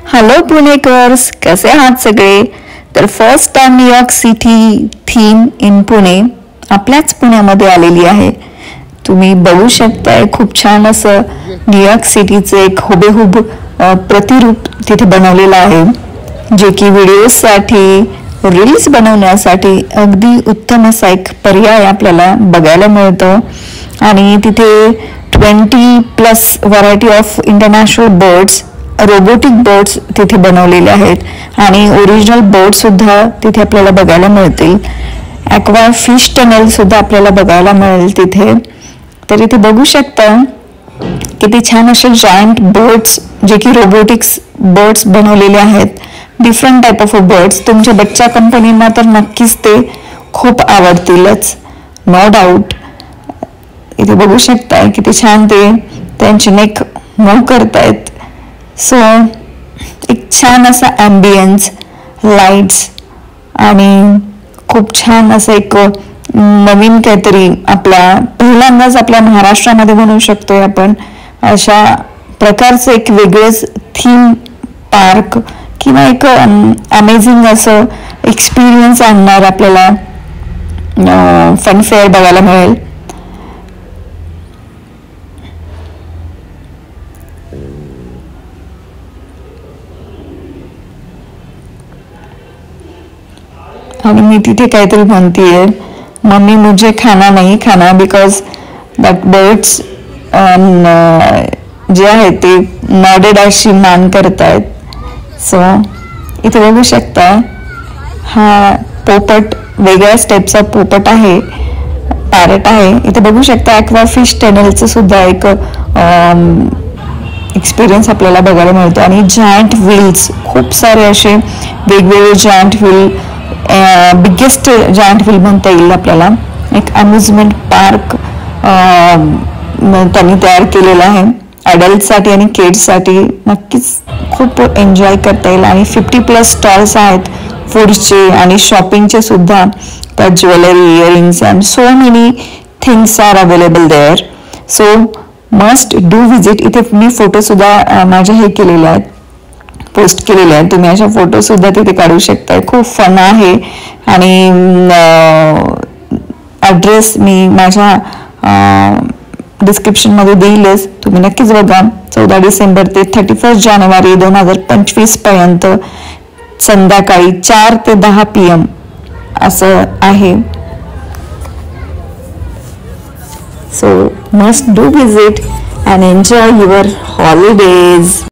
Hello Punekars, कसे आहात सगळे? तर first time New York city theme in Pune आपल्याच पुण्यामध्ये आलेली आहे. तुम्ही बघू शकताय खूप छान असं न्यूयॉर्क सिटीचं एक हुबेहूब प्रतिरूप तिथे बनवलेलं आहे, जे की व्हिडिओसाठी रील्स बनवण्यासाठी अगदी उत्तम असा एक पर्याय आपल्याला बघायला मिळतो. आणि तिथे 20+ variety of international birds, robotic birds तिथे बनवलेले आहेत आणि ओरिजिनल बर्ड सुद्धा तिथे आपल्याला बघायला मिळतील. ॲक्वा फिश टनल सुद्धा आपल्याला बघायला मिळेल तिथे. तर इथे बघू शकता किती छान असे जायंट बर्ड्स, जे की रोबोटिक्स बर्ड्स बनवलेले आहेत. Different type of birds. तुमच्या बच्चा कंपनींना तर नक्कीच ते खूप आवडतीलच, नो डाऊट. इथे बघू शकताय किती छान ते त्यांची नेक मूव्ह करतायत. सो एक छान असा ॲम्बियन्स, लाईट्स आणि खूप छान असं एक नवीन काहीतरी पहिल्यांदाच आपल्या महाराष्ट्रामध्ये म्हणू शकतोय आपण अशा प्रकारचं एक वेगळंच थीम पार्क किंवा एक अमेझिंग असं एक्सपिरियन्स आणणार आपल्याला फनफेअर बघायला मिळेल. आणि मी तिथे काहीतरी म्हणतीये, मम्मी मुझे खाना नहीं खाना, बिकॉज दॅट बर्ड्स जे आहे ते नॉडेड अशी मान करतायत. सो इथे बघू शकता हा पोपट वेगळ्या स्टेपचा पोपट आहे, पॅरेट आहे. इथे बघू शकता ॲक्वा फिश टनलचं सुद्धा एक एक्सपिरियन्स आपल्याला बघायला मिळतो. आणि जायंट व्हील्स, खूप सारे असे वेगवेगळे giant wheel, biggest giant wheel म्हणता येईल आपल्याला. एक अम्युजमेंट पार्क त्यांनी तयार केलेला आहे ॲडल्टसाठी आणि किड्ससाठी. नक्कीच खूप एन्जॉय करता येईल. आणि 50+ स्टॉल्स आहेत फूडचे आणि शॉपिंगचे सुद्धा. त्यात jewellery, earrings and so many things are available there. So must do visit. इथे मी फोटोसुद्धा माझे हे केलेले आहेत, पोस्ट केलेले आहेत. तुम्ही अशा फोटो सुद्धा तिथे काढू शकताय. खूप फन आहे. आणि ॲड्रेस मी माझ्या डिस्क्रिप्शनमध्ये देईलच, तुम्ही नक्कीच बघा. 14 डिसेंबर ते 31 जानेवारी 2025 पर्यंत संध्याकाळी 4 ते 10 PM असं आहे. So must do visit and enjoy your holidays.